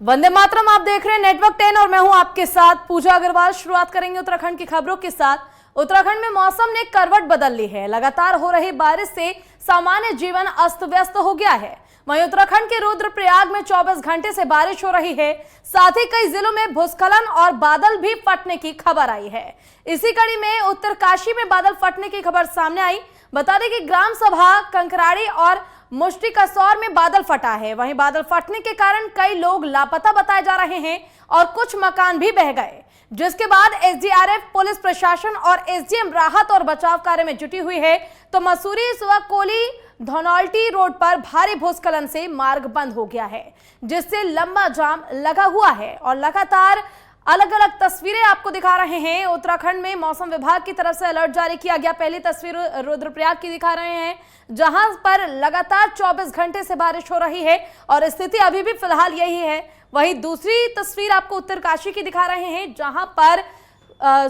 वंदे मातरम, आप देख रहे हैं नेटवर्क 10 और मैं हूं आपके साथ पूजा अग्रवाल। शुरुआत करेंगे उत्तराखंड की खबरों के साथ। उत्तराखंड में मौसम ने करवट बदल ली है। लगातार हो रही बारिश से सामान्य जीवन अस्त व्यस्त हो गया है। वहीं उत्तराखंड के रुद्रप्रयाग में 24 घंटे से बारिश हो रही है। साथ ही कई जिलों में भूस्खलन और बादल भी फटने की खबर आई है। इसी कड़ी में उत्तरकाशी में बादल फटने की खबर सामने आई। बता दें कि ग्राम सभा कंकराड़ी और मुष्टी कसौर में बादल फटा है। वहीं बादल फटने के कारण कई लोग लापता बताए जा रहे हैं और कुछ मकान भी बह गए, जिसके बाद एसडीआरएफ, पुलिस प्रशासन और एसडीएम राहत और बचाव कार्य में जुटी हुई है। तो मसूरी सुवाकोली धनौल्टी रोड पर भारी भूस्खलन से मार्ग बंद हो गया है, जिससे लंबा जाम लगा हुआ है और लगातार अलग अलग तस्वीरें आपको दिखा रहे हैं। उत्तराखंड में मौसम विभाग की तरफ से अलर्ट जारी किया गया। पहली तस्वीर रुद्रप्रयाग की दिखा रहे हैं, जहां पर लगातार 24 घंटे से बारिश हो रही है और स्थिति अभी भी फिलहाल यही है। वहीं दूसरी तस्वीर आपको उत्तरकाशी की दिखा रहे हैं, जहां पर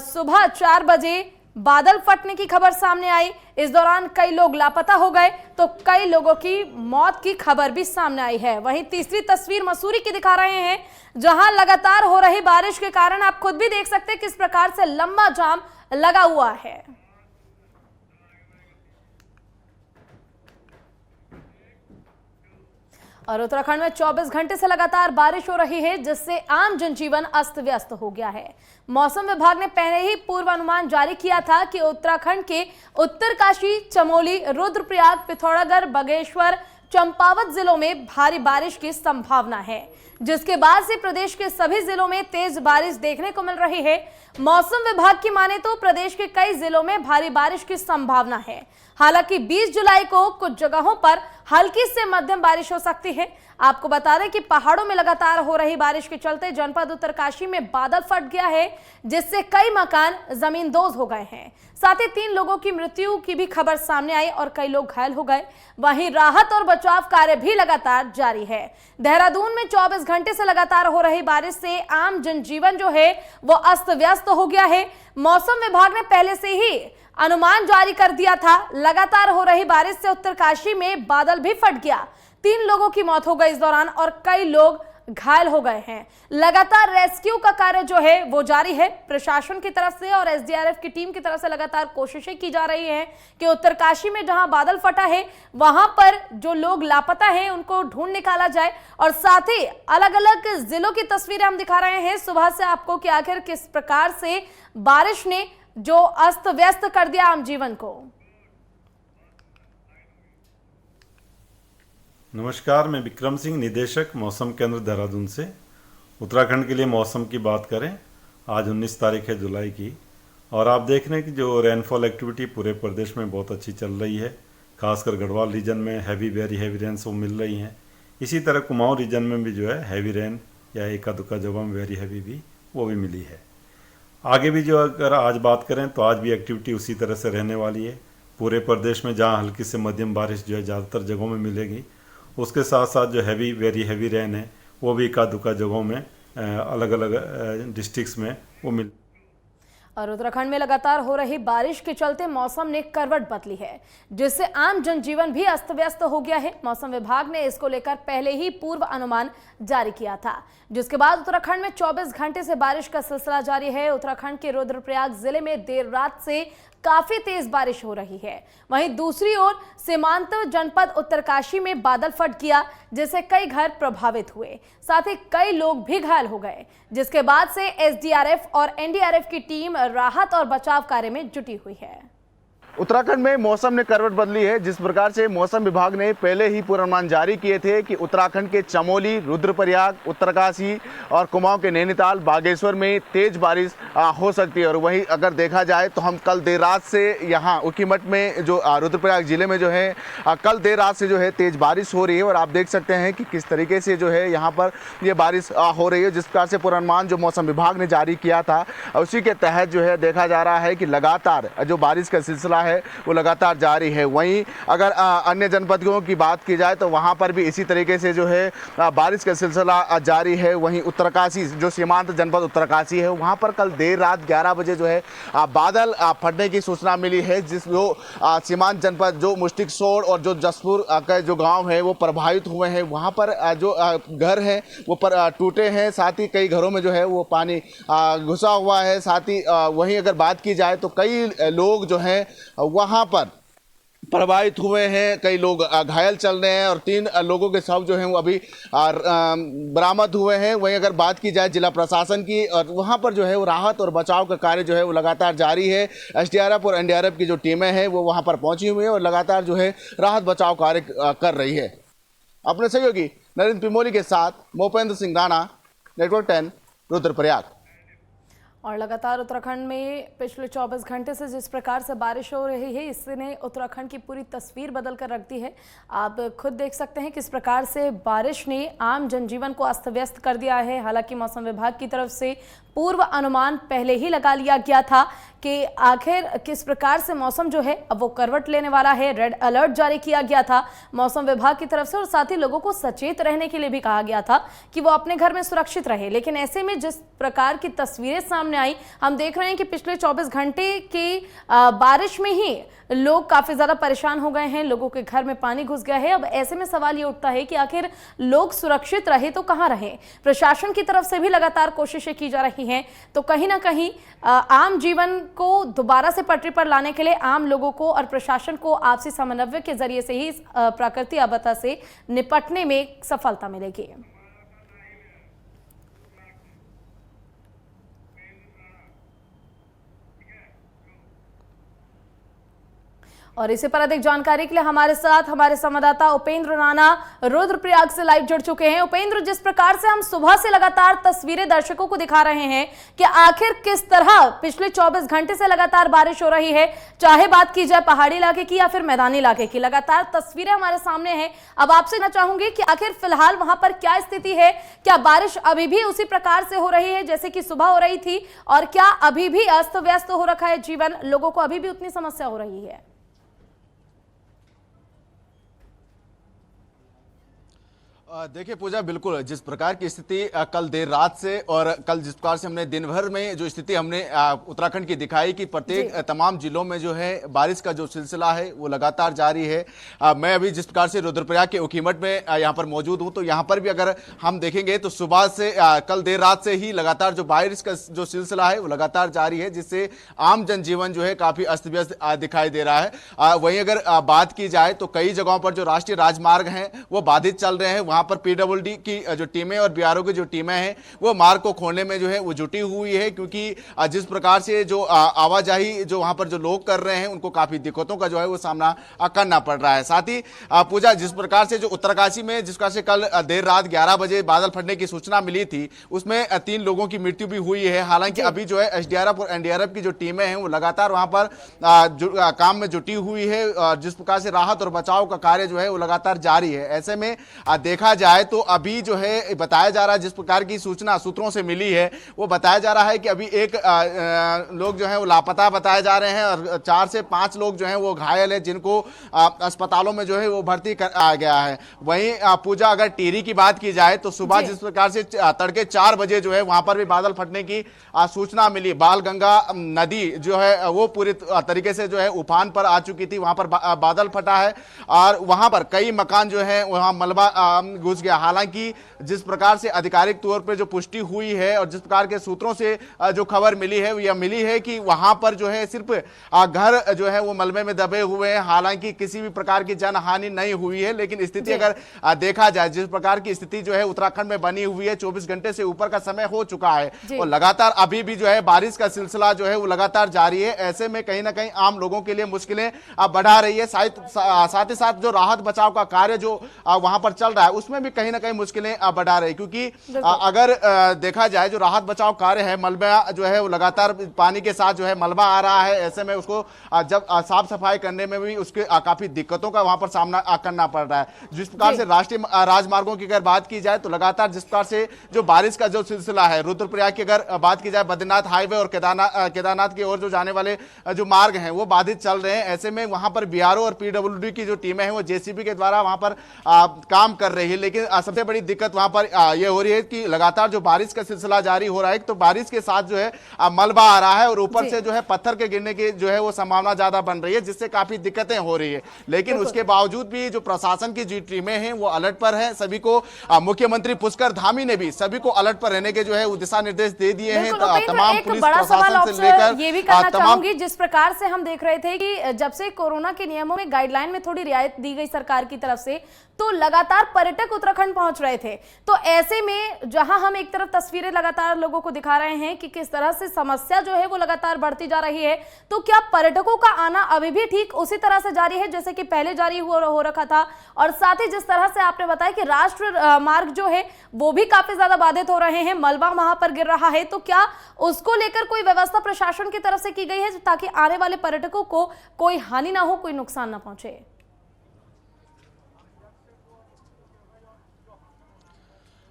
सुबह 4 बजे बादल फटने की खबर सामने आई। इस दौरान कई लोग लापता हो गए तो कई लोगों की मौत की खबर भी सामने आई है। वहीं तीसरी तस्वीर मसूरी की दिखा रहे हैं, जहां लगातार हो रही बारिश के कारण आप खुद भी देख सकते हैं किस प्रकार से लंबा जाम लगा हुआ है। और उत्तराखंड में 24 घंटे से लगातार बारिश हो रही है, जिससे आम जनजीवन अस्त व्यस्त हो गया है। मौसम विभाग ने पहले ही पूर्वानुमान जारी किया था कि उत्तराखंड के उत्तरकाशी, चमोली, रुद्रप्रयाग, पिथौरागढ़, बागेश्वर, चंपावत जिलों में भारी बारिश की संभावना है, जिसके बाद से प्रदेश के सभी जिलों में तेज बारिश देखने को मिल रही है। मौसम विभाग की माने तो प्रदेश के कई जिलों में भारी बारिश की संभावना है। हालांकि 20 जुलाई को कुछ जगहों पर हल्की से मध्यम बारिश हो सकती है। आपको बता दें कि पहाड़ों में लगातार हो रही बारिश के चलते जनपद उत्तरकाशी में बादल फट गया है, जिससे कई मकान जमींदोज हो गए हैं। साथ ही 3 लोगों की मृत्यु की भी खबर सामने आई और कई लोग घायल हो गए। वहीं राहत और बचाव कार्य भी लगातार जारी है। देहरादून में 24 घंटे से लगातार हो रही बारिश से आम जनजीवन जो है वो अस्त व्यस्त हो गया है। मौसम विभाग ने पहले से ही अनुमान जारी कर दिया था। लगातार हो रही बारिश से उत्तरकाशी में बादल भी फट गया। 3 लोगों की मौत हो गई इस दौरान और कई लोग घायल हो गए हैं। लगातार रेस्क्यू का कार्य जो है वो जारी है। प्रशासन की तरफ से और एसडीआरएफ की टीम की तरफ से लगातार कोशिशें की जा रही हैं कि उत्तरकाशी में जहां बादल फटा है वहां पर जो लोग लापता हैं उनको ढूंढ निकाला जाए। और साथ ही अलग अलग जिलों की तस्वीरें हम दिखा रहे हैं सुबह से आपको कि आखिर किस प्रकार से बारिश ने जो अस्त व्यस्त कर दिया आम जीवन को। नमस्कार, मैं विक्रम सिंह, निदेशक मौसम केंद्र देहरादून से। उत्तराखंड के लिए मौसम की बात करें, आज 19 तारीख है जुलाई की, और आप देख रहे हैं कि जो रेनफॉल एक्टिविटी पूरे प्रदेश में बहुत अच्छी चल रही है। खासकर गढ़वाल रीजन में वेरी हैवी रेन्स वो मिल रही हैं। इसी तरह कुमाऊं रीजन में भी जो है हैवी रेन या एका दुक्का जगह में वेरी हैवी भी वो भी मिली है। आगे भी जो अगर आज बात करें तो आज भी एक्टिविटी उसी तरह से रहने वाली है। पूरे प्रदेश में जहाँ हल्की से मध्यम बारिश जो है ज़्यादातर जगहों में मिलेगी, उसके साथ साथ जो वेरी हैवी रेन है वो भी एका दुक्का जगहों में अलग अलग डिस्ट्रिक्ट्स में वो मिल। और उत्तराखंड में लगातार हो रही बारिश के चलते मौसम ने करवट बदली है, जिससे आम जनजीवन भी अस्त व्यस्त हो गया है। मौसम विभाग ने इसको लेकर पहले ही पूर्व अनुमान जारी किया था, जिसके बाद उत्तराखंड में 24 घंटे से बारिश का सिलसिला जारी है। उत्तराखंड के रुद्रप्रयाग जिले में देर रात से काफी तेज बारिश हो रही है। वहीं दूसरी ओर सीमांत जनपद उत्तरकाशी में बादल फट गया, जिससे कई घर प्रभावित हुए, साथ ही कई लोग भी घायल हो गए, जिसके बाद से एसडीआरएफ और एनडीआरएफ की टीम राहत और बचाव कार्य में जुटी हुई है। उत्तराखंड में मौसम ने करवट बदली है। जिस प्रकार से मौसम विभाग ने पहले ही पूर्वानुमान जारी किए थे कि उत्तराखंड के चमोली, रुद्रप्रयाग, उत्तरकाशी और कुमाऊं के नैनीताल, बागेश्वर में तेज बारिश हो सकती है। और वहीं अगर देखा जाए तो हम कल देर रात से यहाँ ऊखीमठ में जो रुद्रप्रयाग जिले में जो है कल देर रात से जो है तेज बारिश हो रही है। और आप देख सकते हैं कि किस तरीके से जो है यहाँ पर ये बारिश हो रही है। जिस प्रकार से पूर्वानुमान जो मौसम विभाग ने जारी किया था उसी के तहत जो है देखा जा रहा है कि लगातार जो बारिश का सिलसिला है वो लगातार जारी है। वहीं अगर अन्य जनपदों की बात की जाए तो वहाँ पर भी इसी तरीके से जो है बारिश का सिलसिला जारी है। वहीं उत्तरकाशी जो सीमांत जनपद उत्तरकाशी है वहाँ पर कल देर रात 11 बजे जो है बादल फटने की सूचना मिली है, जिस जो सीमांत जनपद जो मुस्टिकसोड़ और जो जसपुर का जो गांव है वो प्रभावित हुए हैं। वहाँ पर जो घर हैं वो टूटे हैं, साथ ही कई घरों में जो है वो पानी घुसा हुआ है। साथ ही वहीं अगर बात की जाए तो कई लोग जो हैं वहाँ पर प्रभावित हुए हैं, कई लोग घायल चल रहे हैं और 3 लोगों के शव जो हैं वो अभी बरामद हुए हैं। वहीं अगर बात की जाए जिला प्रशासन की, और वहाँ पर जो है वो राहत और बचाव का कार्य जो है वो लगातार जारी है। एसडीआरएफ और एनडीआरएफ की जो टीमें हैं वो वहाँ पर पहुँची हुई हैं और लगातार जो है राहत बचाव कार्य कर रही है। अपने सहयोगी नरेंद्र पिमोली के साथ मोपेंद्र सिंह राणा, नेटवर्क 10, रुद्रप्रयाग। और लगातार उत्तराखंड में पिछले 24 घंटे से जिस प्रकार से बारिश हो रही है, इसने उत्तराखंड की पूरी तस्वीर बदल कर रख दी है। आप खुद देख सकते हैं किस प्रकार से बारिश ने आम जनजीवन को अस्त व्यस्त कर दिया है। हालांकि मौसम विभाग की तरफ से पूर्व अनुमान पहले ही लगा लिया गया था कि आखिर किस प्रकार से मौसम जो है अब वो करवट लेने वाला है। रेड अलर्ट जारी किया गया था मौसम विभाग की तरफ से और साथ ही लोगों को सचेत रहने के लिए भी कहा गया था कि वो अपने घर में सुरक्षित रहे। लेकिन ऐसे में जिस प्रकार की तस्वीरें सामने आई, हम देख रहे हैं कि पिछले 24 घंटे की बारिश में ही लोग काफी ज्यादा परेशान हो गए हैं, लोगों के घर में पानी घुस गया है। अब ऐसे में सवाल ये उठता है कि आखिर लोग सुरक्षित रहे तो कहां रहे। प्रशासन की तरफ से भी लगातार कोशिशें की जा रही हैं, तो कहीं ना कहीं आम जीवन को दोबारा से पटरी पर लाने के लिए आम लोगों को और प्रशासन को आपसी समन्वय के जरिए से ही इस प्राकृतिक आपदा से निपटने में सफलता मिलेगी। और इसी पर अधिक जानकारी के लिए हमारे साथ हमारे संवाददाता उपेंद्र राणा रुद्रप्रयाग से लाइव जुड़ चुके हैं। उपेंद्र, जिस प्रकार से हम सुबह से लगातार तस्वीरें दर्शकों को दिखा रहे हैं कि आखिर किस तरह पिछले 24 घंटे से लगातार बारिश हो रही है, चाहे बात की जाए पहाड़ी इलाके की या फिर मैदानी इलाके की, लगातार तस्वीरें हमारे सामने हैं। अब आपसे मैं चाहूंगी कि आखिर फिलहाल वहां पर क्या स्थिति है, क्या बारिश अभी भी उसी प्रकार से हो रही है जैसे कि सुबह हो रही थी, और क्या अभी भी अस्त व्यस्त हो रखा है जीवन, लोगों को अभी भी उतनी समस्या हो रही है? देखिए पूजा, बिल्कुल जिस प्रकार की स्थिति कल देर रात से और कल जिस प्रकार से हमने दिन भर में जो स्थिति हमने उत्तराखंड की दिखाई कि प्रत्येक तमाम जिलों में जो है बारिश का जो सिलसिला है वो लगातार जारी है। मैं अभी जिस प्रकार से रुद्रप्रयाग के उखीमठ में यहाँ पर मौजूद हूँ, तो यहाँ पर भी अगर हम देखेंगे तो सुबह से कल देर रात से ही लगातार जो बारिश का जो सिलसिला है वो लगातार जारी है, जिससे आम जनजीवन जो है काफी अस्त व्यस्त दिखाई दे रहा है। वहीं अगर बात की जाए तो कई जगहों पर जो राष्ट्रीय राजमार्ग हैं वो बाधित चल रहे हैं। वहां पर पीडब्ल्यूडी की जो टीमें और बीआरओ की जो टीमें हैं वो मार्ग को खोलने में जो है वो जुटी हुई है, क्योंकि जिस प्रकार से जो आवाजाही जो वहां पर जो लोग कर रहे हैं उनको काफी दिक्कतों का जो है वो सामना करना पड़ रहा है। साथ ही पूजा, जिस प्रकार से जो उत्तरकाशी में जिस प्रकार से कल देर रात 11 बजे बादल फटने की सूचना मिली थी उसमें 3 लोगों की मृत्यु भी हुई है। हालांकि अभी जो है एसडीआरएफ और एनडीआरएफ की जो टीमें हैं वो लगातार वहां पर काम में जुटी हुई है और जिस प्रकार से राहत और बचाव का कार्य जो है वो लगातार जारी है। ऐसे में देखा जाए तो अभी जो है बताया जा रहा है, जिस प्रकार की सूचना सूत्रों से मिली है वो बताया जा रहा है कि अभी एक लोग जो है वो लापता बताए जा रहे हैं और 4 से 5 लोग जो है वो घायल है, जिनको अस्पतालों में जो है वो भर्ती कर गया है। वहीं पूजा, अगर टिहरी की बात की जाए तो सुबह जिस प्रकार से तड़के 4 बजे जो है वहां पर भी बादल फटने की सूचना मिली। बालगंगा नदी जो है वो पूरी तरीके से जो है उफान पर आ चुकी थी, वहां पर बादल फटा है और वहां पर कई मकान जो है वहां मलबा घुस गया। हालांकि जिस प्रकार से आधिकारिक तौर पे जो पुष्टि हुई है और जिस प्रकार के सूत्रों से जो खबर मिली है यह मिली है कि वहां पर जो है सिर्फ घर जो है वो मलबे में दबे हुए हैं। हालांकि किसी भी प्रकार की जनहानि नहीं हुई है, लेकिन स्थिति अगर देखा जाए, जिस प्रकार की स्थिति जो है उत्तराखंड में बनी हुई है, 24 घंटे से ऊपर का समय हो चुका है और लगातार अभी भी जो है बारिश का सिलसिला जो है वो लगातार जारी है। ऐसे में कहीं ना कहीं आम लोगों के लिए मुश्किलें बढ़ा रही है। साथ ही साथ जो राहत बचाव का कार्य जो वहां पर चल रहा है उसमें उसमें भी कहीं ना कहीं मुश्किलें बढ़ा रही, क्योंकि अगर देखा जाए जो राहत बचाव कार्य है, मलबा जो है वो लगातार पानी के साथ जो है मलबा आ रहा है, ऐसे में उसको जब साफ सफाई करने में भी उसके काफी दिक्कतों का वहां पर सामना करना पड़ रहा है। जिस प्रकार से राष्ट्रीय राजमार्गों की अगर बात की जाए तो लगातार जिस प्रकार से जो बारिश का जो सिलसिला है, रुद्रप्रयाग की अगर बात की जाए, बद्रीनाथ हाईवे और केदारनाथ की ओर जो जाने वाले जो मार्ग हैं वो बाधित चल रहे हैं। ऐसे में वहां पर बीआरओ और पीडब्ल्यूडी की जो टीमें हैं वो जेसीबी के द्वारा वहां पर काम कर रही है, लेकिन सबसे बड़ी दिक्कत वहां पर यह हो रही है कि लगातार जो बारिश का सिलसिला जारी हो रहा है, तो बारिश के साथ जो है मलबा आ रहा है और ऊपर से जो है पत्थर के गिरने की जो है वो संभावना ज्यादा बन रही है, जिससे काफी दिक्कतें हो रही है। लेकिन उसके बावजूद भी जो प्रशासन की जो टीमें हैं वो अलर्ट पर है। सभी को मुख्यमंत्री पुष्कर धामी ने भी सभी को अलर्ट पर रहने के जो है दिशा निर्देश दे दिए हैं। तमाम पुलिस प्रशासन से लेकर ये भी करना चाहूंगी, जिस प्रकार से हम देख रहे थे कि जब से कोरोना के नियमों में गाइडलाइन में थोड़ी रियायत दी गई सरकार की तरफ से, तो लगातार पर्यटक उत्तराखंड पहुंच रहे थे। तो ऐसे में जहां हम एक तरफ तस्वीरें लगातार लोगों को दिखा रहे हैं कि किस तरह से समस्या जो है वो लगातार बढ़ती जा रही है, तो क्या पर्यटकों का आना अभी भी ठीक उसी तरह से जारी है जैसे कि पहले जारी हो रखा था? और साथ ही जिस तरह से आपने बताया कि राष्ट्रीय मार्ग जो है वो भी काफी ज्यादा बाधित हो रहे हैं, मलबा वहां पर गिर रहा है, तो क्या उसको लेकर कोई व्यवस्था प्रशासन की तरफ से की गई है ताकि आने वाले पर्यटकों को कोई हानि ना हो, कोई नुकसान ना पहुंचे?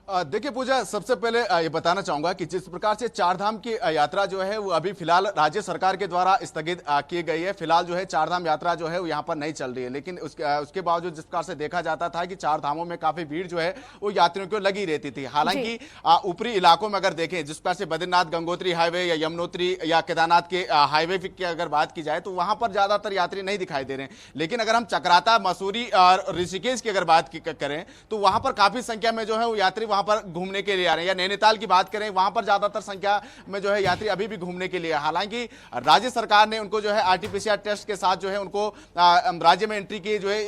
देखिए पूजा, सबसे पहले ये बताना चाहूंगा कि जिस प्रकार से चारधाम की यात्रा जो है वो अभी फिलहाल राज्य सरकार के द्वारा स्थगित की गई है। फिलहाल जो है चारधाम यात्रा जो है वो यहाँ पर नहीं चल रही है, लेकिन उसके बावजूद जिस प्रकार से देखा जाता था कि चार धामों में काफी भीड़ जो है वो यात्रियों को लगी रहती थी। हालांकि ऊपरी इलाकों में अगर देखें, जिस प्रकार से बद्रीनाथ गंगोत्री हाईवे या यमुनोत्री या केदारनाथ के हाईवे की अगर बात की जाए तो वहां पर ज्यादातर यात्री नहीं दिखाई दे रहे हैं। लेकिन अगर हम चक्राता, मसूरी और ऋषिकेश की अगर बात करें तो वहां पर काफी संख्या में जो है वो यात्री वहां पर घूमने के लिए आ रहे हैं। या नैनीताल की बात करें, वहां पर ज्यादातर संख्या में जो है यात्री अभी भी घूमने के लिए। हालांकि राज्य सरकार ने उनको जो है आरटीपीसीआर टेस्ट के साथ जो है उनको राज्य में एंट्री की जो है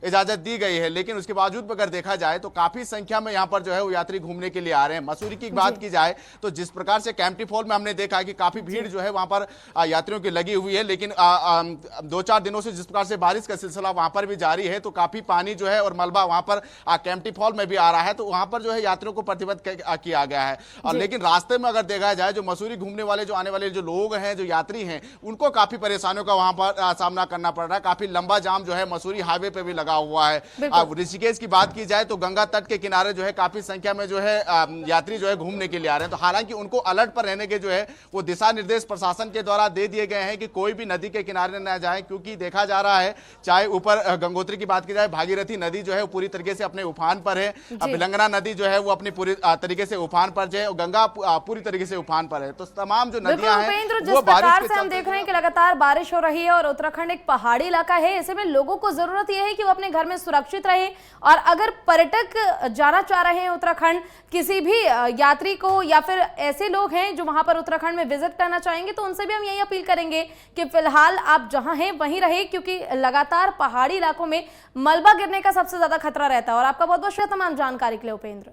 इजाजत दी गई है, लेकिन उसके बावजूद अगर देखा जाए तो काफी संख्या में यहां पर जो है वो यात्री घूमने के लिए आ रहे हैं। मसूरी की बात की जाए तो जिस प्रकार से कैंपटी फॉल में हमने देखा कि काफी भीड़ जो है वहां पर यात्रियों की लगी हुई है, लेकिन 2-4 दिनों से जिस प्रकार से बारिश का सिलसिला वहां पर भी जारी है, तो काफी पानी जो है और मलबा वहां पर कैंपटी फॉल में भी आ रहा है, तो वहां पर जो है यात्रियों को प्रतिबंध किया गया है। और लेकिन रास्ते में अगर देखा जाए जो मसूरी घूमने वाले जो आने वाले जो लोग हैं, जो यात्री हैं, उनको काफी परेशानियों का वहां पर सामना करना पड़ रहा है। काफी लंबा जाम जो है मसूरी हाईवे पे भी लगा हुआ है। ऋषिकेश की बात की जाए तो गंगा तट के किनारे जो है काफी संख्या में जो है यात्री जो है घूमने के लिए आ रहे हैं। तो हालांकि उनको अलर्ट पर रहने के जो है वो दिशा निर्देश प्रशासन के द्वारा दे दिए गए हैं कि कोई भी नदी के किनारे न जाए, क्योंकि देखा जा रहा है चाहे ऊपर गंगोत्री की बात की जाए, भागीरथी नदी जो है वो पूरी तरीके से अपने उफान पर है, भिलंगना नदी जो है वो अपनी पूरी तरीके से उफान पर है और गंगा पूरी तरीके से उफान पर है। तो तमाम जो नदियां हैं जिस प्रकार से हम देख रहे हैं कि लगातार बारिश हो रही है और उत्तराखंड एक पहाड़ी इलाका है, ऐसे में लोगों को जरूरत यह है कि वो अपने घर में सुरक्षित रहे। और अगर पर्यटक जाना चाह रहे हैं उत्तराखंड, किसी भी यात्री को या फिर ऐसे लोग हैं जो वहां पर उत्तराखंड में विजिट करना चाहेंगे, तो उनसे भी हम यही अपील करेंगे कि फिलहाल आप जहां हैं वहीं रहे, क्योंकि लगातार पहाड़ी इलाकों में मलबा गिरने का सबसे ज्यादा खतरा रहता है। और आपका बहुत बहुत शुक्रिया तमाम जानकारी के लिए उपेंद्र।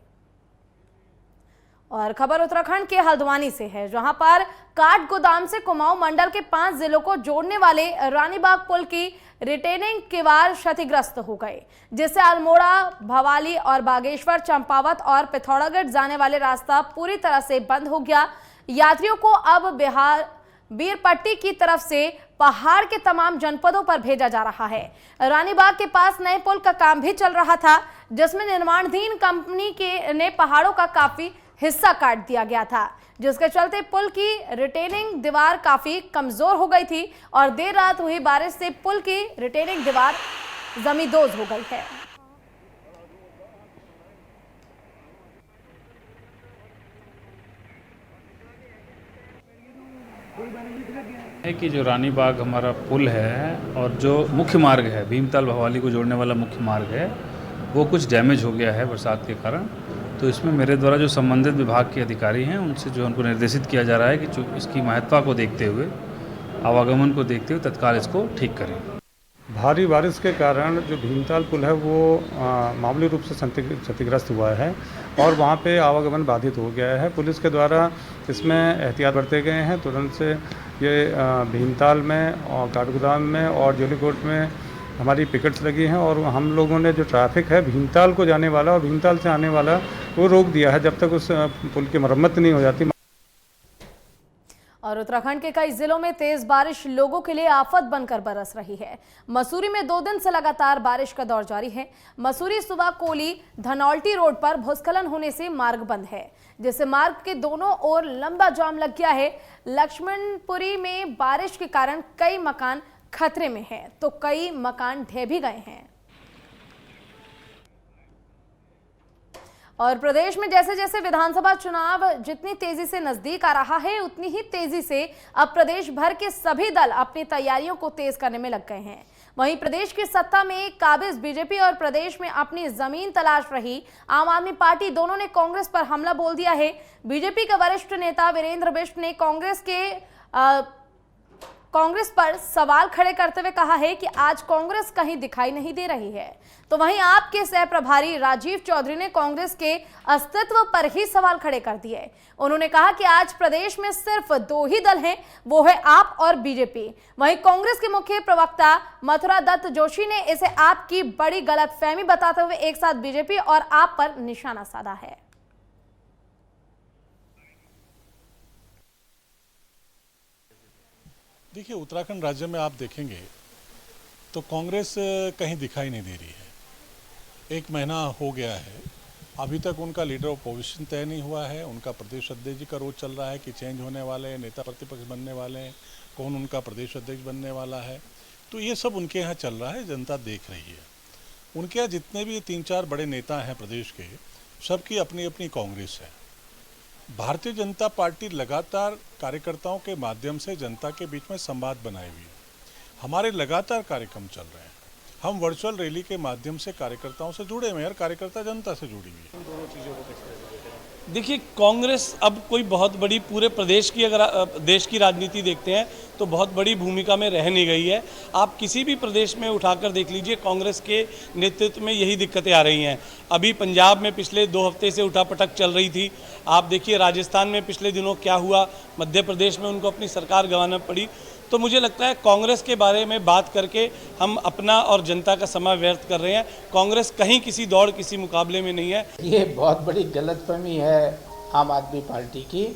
और खबर उत्तराखंड के हल्द्वानी से है, जहां पर काठ गोदाम से कुमाऊं मंडल के 5 जिलों को जोड़ने वाले रानीबाग पुल की रिटेनिंग किवाड़ क्षतिग्रस्त हो गए, जिससे अल्मोड़ा, भवाली और बागेश्वर, चंपावत और पिथौरागढ़ जाने वाले रास्ता पूरी तरह से बंद हो गया। यात्रियों को अब बिहार बीरपट्टी की तरफ से पहाड़ के तमाम जनपदों पर भेजा जा रहा है। रानीबाग के पास नए पुल का काम भी चल रहा था, जिसमें निर्माणाधीन कंपनी ने पहाड़ों का काफी हिस्सा काट दिया गया था, जिसके चलते पुल की रिटेनिंग दीवार काफी कमजोर हो गई थी और देर रात हुई बारिश से पुल की रिटेनिंग दीवार जमींदोज हो गई है। है कि जो रानीबाग हमारा पुल है और जो मुख्य मार्ग है, भीमताल भवाली को जोड़ने वाला मुख्य मार्ग है, वो कुछ डैमेज हो गया है बरसात के कारण। तो इसमें मेरे द्वारा जो संबंधित विभाग के अधिकारी हैं उनसे जो उनको निर्देशित किया जा रहा है कि जो इसकी महत्ता को देखते हुए, आवागमन को देखते हुए तत्काल इसको ठीक करें। भारी बारिश के कारण जो भीमताल पुल है वो मामूली रूप से क्षतिग्रस्त हुआ है और वहाँ पे आवागमन बाधित हो गया है। पुलिस के द्वारा इसमें एहतियात बरते गए हैं। तुरंत से ये भीमताल में और काठगोदाम में और जोलीकोट में हमारी पिकेट्स लगी हैं और हम लोगों ने जो ट्रैफिक है भीमताल को जाने वाला और भीमताल से आने वाला वो रोक दिया है जब तक उस पुल की मरम्मत नहीं हो जाती। और उत्तराखंड के कई जिलों में तेज बारिश लोगों के लिए आफत बनकर बरस रही है। मसूरी में 2 दिन से लगातार बारिश का दौर जारी है। मसूरी सुबह कोली धनौल्टी रोड पर भूस्खलन होने से मार्ग बंद है, जिससे मार्ग के दोनों ओर लंबा जाम लग गया है। लक्ष्मणपुरी में बारिश के कारण कई मकान खतरे में हैं, तो कई मकान ढह भी गए हैं। और प्रदेश में जैसे जैसे विधानसभा चुनाव जितनी तेजी से नजदीक आ रहा है, उतनी ही तेजी से अब प्रदेश भर के सभी दल अपनी तैयारियों को तेज करने में लग गए हैं। वहीं प्रदेश की सत्ता में काबिज बीजेपी और प्रदेश में अपनी जमीन तलाश रही आम आदमी पार्टी दोनों ने कांग्रेस पर हमला बोल दिया है। बीजेपी के वरिष्ठ नेता वीरेंद्र बिष्ट ने कांग्रेस पर सवाल खड़े करते हुए कहा है कि आज कांग्रेस कहीं दिखाई नहीं दे रही है। तो वहीं आपके सह प्रभारी राजीव चौधरी ने कांग्रेस के अस्तित्व पर ही सवाल खड़े कर दिए। उन्होंने कहा कि आज प्रदेश में सिर्फ 2 ही दल हैं, वो है आप और बीजेपी। वहीं कांग्रेस के मुख्य प्रवक्ता मथुरा दत्त जोशी ने इसे आपकी बड़ी गलतफहमी बताते हुए एक साथ बीजेपी और आप पर निशाना साधा है। देखिए, उत्तराखंड राज्य में आप देखेंगे तो कांग्रेस कहीं दिखाई नहीं दे रही है। 1 महीना हो गया है, अभी तक उनका लीडर ऑफ पोजीशन तय नहीं हुआ है। उनका प्रदेश अध्यक्ष जी का रोज चल रहा है कि चेंज होने वाले हैं, नेता प्रतिपक्ष बनने वाले हैं, कौन उनका प्रदेश अध्यक्ष बनने वाला है। तो ये सब उनके यहाँ चल रहा है, जनता देख रही है। उनके यहाँ जितने भी 3-4 बड़े नेता हैं प्रदेश के, सबकी अपनी अपनी कांग्रेस है। भारतीय जनता पार्टी लगातार कार्यकर्ताओं के माध्यम से जनता के बीच में संवाद बनाए हुई है। हमारे लगातार कार्यक्रम चल रहे हैं। हम वर्चुअल रैली के माध्यम से कार्यकर्ताओं से जुड़े हुए हैं और कार्यकर्ता जनता से जुड़ी हुई है। दोनों चीज़ों को देखिए, कांग्रेस अब कोई बहुत बड़ी पूरे प्रदेश की अगर देश की राजनीति देखते हैं तो बहुत बड़ी भूमिका में रह नहीं गई है। आप किसी भी प्रदेश में उठाकर देख लीजिए, कांग्रेस के नेतृत्व में यही दिक्कतें आ रही हैं। अभी पंजाब में पिछले 2 हफ्ते से उठापटक चल रही थी। आप देखिए राजस्थान में पिछले दिनों क्या हुआ, मध्य प्रदेश में उनको अपनी सरकार गंवाना पड़ी। तो मुझे लगता है कांग्रेस के बारे में बात करके हम अपना और जनता का समय व्यर्थ कर रहे हैं। कांग्रेस कहीं किसी दौड़ किसी मुकाबले में नहीं है। ये बहुत बड़ी गलतफहमी है आम आदमी पार्टी की,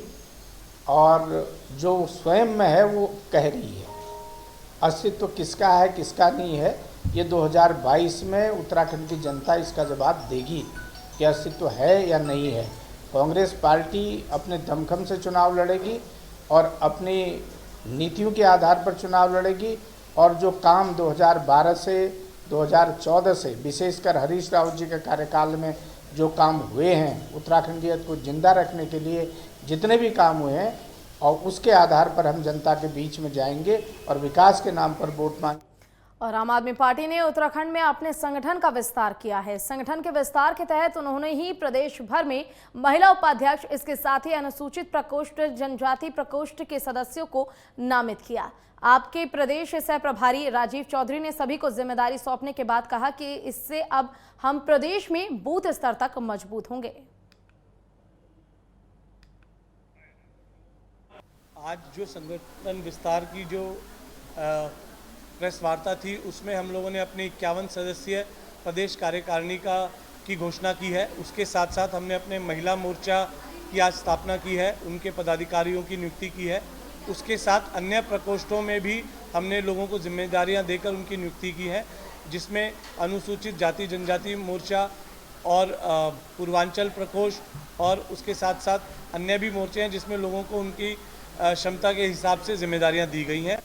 और जो स्वयं में है वो कह रही है। अस्तित्व किसका है किसका नहीं है, ये 2022 में उत्तराखंड की जनता इसका जवाब देगी कि अस्तित्व है या नहीं है। कांग्रेस पार्टी अपने दमखम से चुनाव लड़ेगी और अपनी नीतियों के आधार पर चुनाव लड़ेगी, और जो काम 2012 से 2014 से विशेषकर हरीश रावत जी के कार्यकाल में जो काम हुए हैं, उत्तराखंडियत को जिंदा रखने के लिए जितने भी काम हुए हैं, और उसके आधार पर हम जनता के बीच में जाएंगे और विकास के नाम पर वोट मांग। और आम आदमी पार्टी ने उत्तराखंड में अपने संगठन का विस्तार किया है। संगठन के विस्तार के तहत उन्होंने ही प्रदेश भर में महिला उपाध्यक्ष, इसके साथ ही अनुसूचित प्रकोष्ठ, जनजाति प्रकोष्ठ के सदस्यों को नामित किया। आपके प्रदेश सह प्रभारी राजीव चौधरी ने सभी को जिम्मेदारी सौंपने के बाद कहा कि इससे अब हम प्रदेश में बूथ स्तर तक मजबूत होंगे। आज जो संगठन विस्तार की जो प्रेस वार्ता थी, उसमें हम लोगों ने अपनी 51 सदस्यीय प्रदेश कार्यकारिणी की घोषणा की है। उसके साथ साथ हमने अपने महिला मोर्चा की आज स्थापना की है, उनके पदाधिकारियों की नियुक्ति की है। उसके साथ अन्य प्रकोष्ठों में भी हमने लोगों को जिम्मेदारियां देकर उनकी नियुक्ति की है, जिसमें अनुसूचित जाति जनजाति मोर्चा और पूर्वांचल प्रकोष्ठ और उसके साथ साथ अन्य भी मोर्चे हैं, जिसमें लोगों को उनकी क्षमता के हिसाब से जिम्मेदारियां दी गई हैं।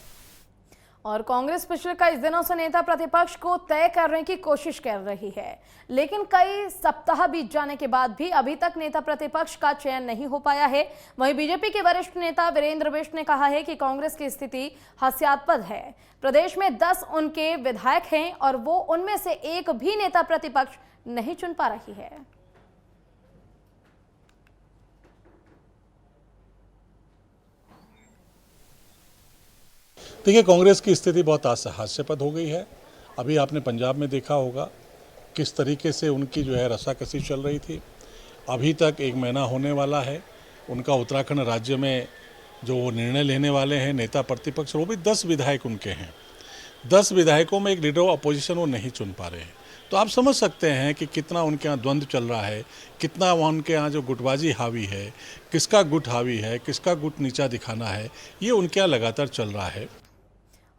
और कांग्रेस पिछले कई दिनों से नेता प्रतिपक्ष को तय करने की कोशिश कर रही है, लेकिन कई सप्ताह बीत जाने के बाद भी अभी तक नेता प्रतिपक्ष का चयन नहीं हो पाया है। वहीं बीजेपी के वरिष्ठ नेता वीरेंद्र बिष्ट ने कहा है कि कांग्रेस की स्थिति हास्यास्पद है। प्रदेश में 10 उनके विधायक हैं और वो उनमें से एक भी नेता प्रतिपक्ष नहीं चुन पा रही है। देखिए, कांग्रेस की स्थिति बहुत हास्यास्पद हो गई है। अभी आपने पंजाब में देखा होगा किस तरीके से उनकी जो है रस्साकसी चल रही थी। अभी तक 1 महीना होने वाला है। उनका उत्तराखंड राज्य में जो निर्णय लेने वाले हैं नेता प्रतिपक्ष, वो भी 10 विधायक उनके हैं। 10 विधायकों में एक लीडर ऑफ अपोजिशन वो नहीं चुन पा रहे हैं। तो आप समझ सकते हैं कि कितना उनके यहाँ द्वंद्व चल रहा है, कितना उनके यहाँ जो गुटबाजी हावी है, किसका गुट हावी है, किसका गुट नीचा दिखाना है, ये उनके यहाँ लगातार चल रहा है।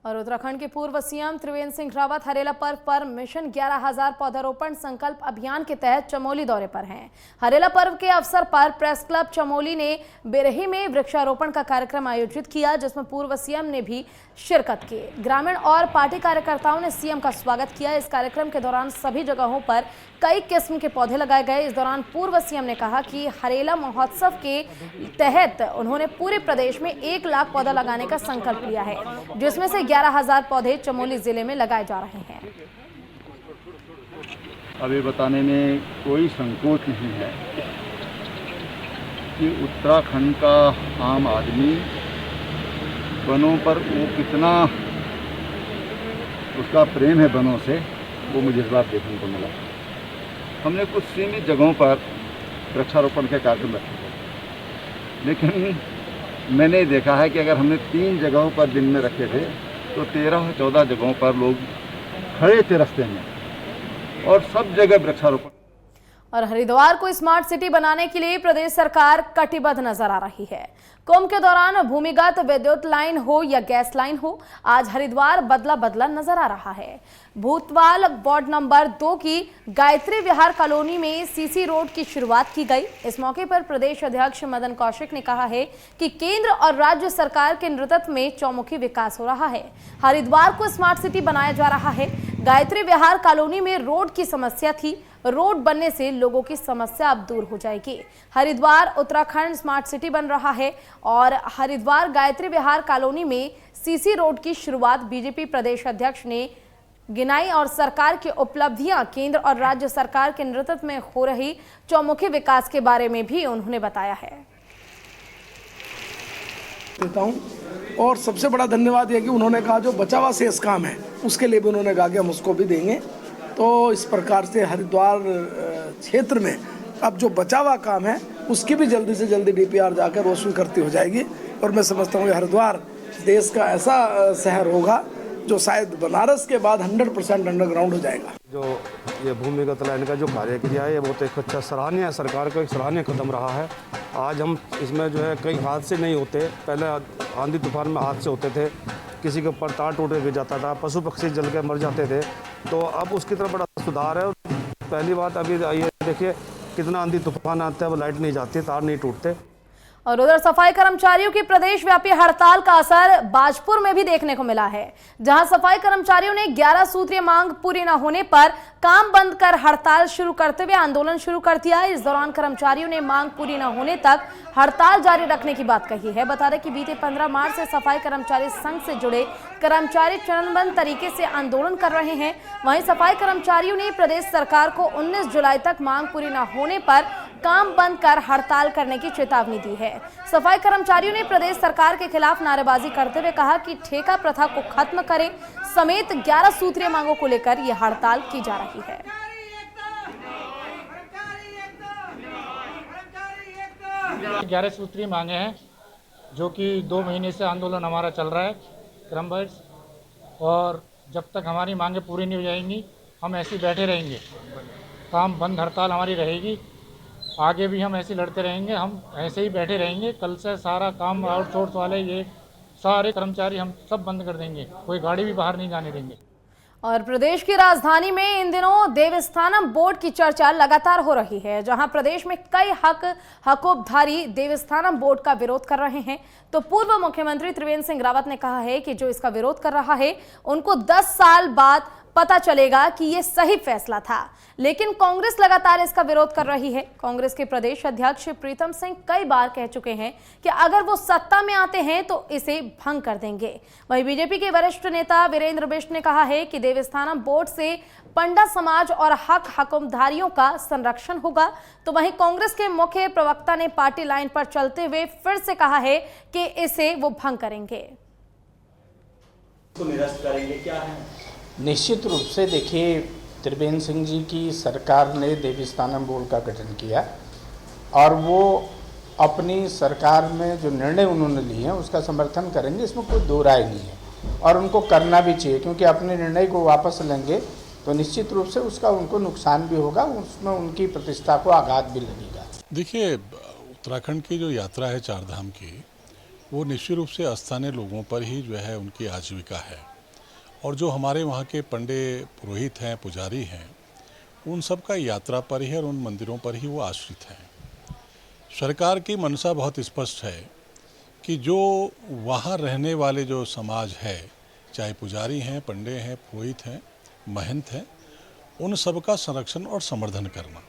और उत्तराखंड के पूर्व सीएम त्रिवेंद्र सिंह रावत हरेला पर्व पर मिशन 11,000 पौधारोपण संकल्प अभियान के तहत चमोली दौरे पर हैं। हरेला पर्व के अवसर पर प्रेस क्लब चमोली ने बेरही में वृक्षारोपण का कार्यक्रम आयोजित किया, जिसमें पूर्व सीएम ने भी शिरकत की। ग्रामीण और पार्टी कार्यकर्ताओं ने सीएम का स्वागत किया। इस कार्यक्रम के दौरान सभी जगहों पर कई किस्म के पौधे लगाए गए। इस दौरान पूर्व सीएम ने कहा कि हरेला महोत्सव के तहत उन्होंने पूरे प्रदेश में 1 लाख पौधा लगाने का संकल्प लिया है, जिसमें से 11,000 पौधे चमोली जिले में लगाए जा रहे हैं। अभी बताने में कोई संकोच नहीं है कि उत्तराखंड का आम आदमी वनों पर वो कितना उसका प्रेम है वनों से, वो मुझे इस बार देखने को मिला। हमने कुछ सीमित जगहों पर वृक्षारोपण के कार्यक्रम रखे थे, लेकिन मैंने देखा है कि अगर हमने 3 जगहों पर दिन में रखे थे तो 13-14 जगहों पर लोग खड़े थे रास्ते में और सब जगह वृक्षारोपण। और हरिद्वार को स्मार्ट सिटी बनाने के लिए प्रदेश सरकार कटिबद्ध नजर आ रही है। कुंभ के दौरान भूमिगत विद्युत लाइन हो या गैस लाइन हो, आज हरिद्वार बदला बदला नजर आ रहा है। भूतवाल वार्ड नंबर 2 की गायत्री विहार कॉलोनी में सीसी रोड की शुरुआत की गई। इस मौके पर प्रदेश अध्यक्ष मदन कौशिक ने कहा है कि केंद्र और राज्य सरकार के नेतृत्व में चौमुखी विकास हो रहा है। हरिद्वार को स्मार्ट सिटी बनाया जा रहा है। गायत्री विहार कॉलोनी में रोड की समस्या थी, रोड बनने से लोगों की समस्या अब दूर हो जाएगी। हरिद्वार उत्तराखंड स्मार्ट सिटी बन रहा है और हरिद्वार गायत्री विहार कॉलोनी में सीसी रोड की शुरुआत बीजेपी प्रदेश अध्यक्ष ने गिनाई और सरकार की उपलब्धियां, केंद्र और राज्य सरकार के नेतृत्व में हो रही चौमुखी विकास के बारे में भी उन्होंने बताया है। देता हूं और सबसे बड़ा धन्यवाद यह कि उन्होंने कहा जो बचा हुआ शेष काम है उसके लिए भी उन्होंने कहा कि हम उसको भी देंगे। तो इस प्रकार से हरिद्वार क्षेत्र में अब जो बचा हुआ काम है उसकी भी जल्दी से जल्दी डीपीआर जाकर रोशनी करती हो जाएगी और मैं समझता हूँ कि हरिद्वार देश का ऐसा शहर होगा जो शायद बनारस के बाद 100% अंडरग्राउंड हो जाएगा। जो ये भूमिगत लाइन का जो कार्य किया है, ये बहुत एक अच्छा सराहनीय, सरकार का एक सराहनीय कदम रहा है। आज हम इसमें जो है कई हादसे नहीं होते, पहले आंधी तूफान में हादसे होते थे, किसी के ऊपर तार टूट के गिर जाता था, पशु पक्षी जल के मर जाते थे। तो अब उसकी तरफ बड़ा सुधार है। पहली बात अभी ये देखिए कितना आंधी तूफान आता है, वो लाइट नहीं जाती, तार नहीं टूटते। और उधर सफाई कर्मचारियों की प्रदेश व्यापी हड़ताल का असर बाजपुर में भी देखने को मिला है, जहां सफाई कर्मचारियों ने 11 सूत्रीय मांग पूरी न होने पर काम बंद कर हड़ताल शुरू करते हुए आंदोलन शुरू कर दिया। इस दौरान कर्मचारियों ने मांग पूरी न होने तक हड़ताल जारी रखने की बात कही है। बता दें कि बीते 15 मार्च से सफाई कर्मचारी संघ से जुड़े कर्मचारी चरणबद्ध तरीके से आंदोलन कर रहे हैं। वहीं सफाई कर्मचारियों ने प्रदेश सरकार को 19 जुलाई तक मांग पूरी न होने पर काम बंद कर हड़ताल करने की चेतावनी दी है। सफाई कर्मचारियों ने प्रदेश सरकार के खिलाफ नारेबाजी करते हुए कहा कि ठेका प्रथा को खत्म करें समेत 11 सूत्रीय मांगों को लेकर यह हड़ताल की जा रही है। 11 सूत्रीय मांगे हैं जो कि 2 महीने से आंदोलन हमारा चल रहा है क्रमबद्ध, और जब तक हमारी मांगे पूरी नहीं हो जाएंगी हम ऐसे बैठे रहेंगे। काम बंद हड़ताल हमारी रहेगी, आगे भी हम ऐसे लड़ते रहेंगे, हम ऐसे ही बैठे रहेंगे। कल से सारा काम आउटसोर्स वाले ये सारे कर्मचारी हम सब बंद कर देंगे, कोई गाड़ी भी बाहर नहीं जाने देंगे। और प्रदेश की राजधानी में इन दिनों देवस्थानम बोर्ड की चर्चा लगातार हो रही है, जहां प्रदेश में कई हकोपधारी देवस्थानम बोर्ड का विरोध कर रहे हैं। तो पूर्व मुख्यमंत्री त्रिवेंद्र सिंह रावत ने कहा है कि जो इसका विरोध कर रहा है उनको 10 साल बाद पता चलेगा कि ये सही फैसला था, लेकिन कांग्रेस लगातार इसका विरोध कर रही है। कांग्रेस के प्रदेश अध्यक्ष प्रीतम सिंह कई बार कह चुके हैं कि अगर वो सत्ता में आते हैं तो इसे भंग कर देंगे। वहीं बीजेपी के वरिष्ठ नेता वीरेंद्र बिष्ट ने कहा है कि देवस्थानम बोर्ड से पंडा समाज और हकमधारियों का संरक्षण होगा। तो वहीं कांग्रेस के मुख्य प्रवक्ता ने पार्टी लाइन पर चलते हुए फिर से कहा है कि इसे वो भंग करेंगे। तो निरस्त करेंगे क्या है? निश्चित रूप से देखिए, त्रिवेंद्र सिंह जी की सरकार ने देवस्थानम बोर्ड का गठन किया और वो अपनी सरकार में जो निर्णय उन्होंने लिए हैं उसका समर्थन करेंगे, इसमें कोई दो राय नहीं है। और उनको करना भी चाहिए, क्योंकि अपने निर्णय को वापस लेंगे तो निश्चित रूप से उसका उनको नुकसान भी होगा, उसमें उनकी प्रतिष्ठा को आघात भी लगेगा। देखिए, उत्तराखंड की जो यात्रा है चारधाम की, वो निश्चित रूप से स्थानीय लोगों पर ही जो है उनकी आजीविका है, और जो हमारे वहाँ के पंडे पुरोहित हैं, पुजारी हैं, उन सब का यात्रा पर ही और उन मंदिरों पर ही वो आश्रित हैं। सरकार की मंशा बहुत स्पष्ट है कि जो वहाँ रहने वाले जो समाज है, चाहे पुजारी हैं, पंडे हैं, पुरोहित हैं, महंत हैं, उन सब का संरक्षण और संवर्धन करना।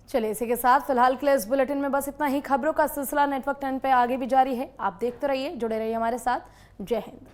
चलिए, इसी के साथ फिलहाल के लिए इस बुलेटिन में बस इतना ही। खबरों का सिलसिला नेटवर्क 10 पे आगे भी जारी है। आप देखते रहिए, जुड़े रहिए हमारे साथ। जय हिंद।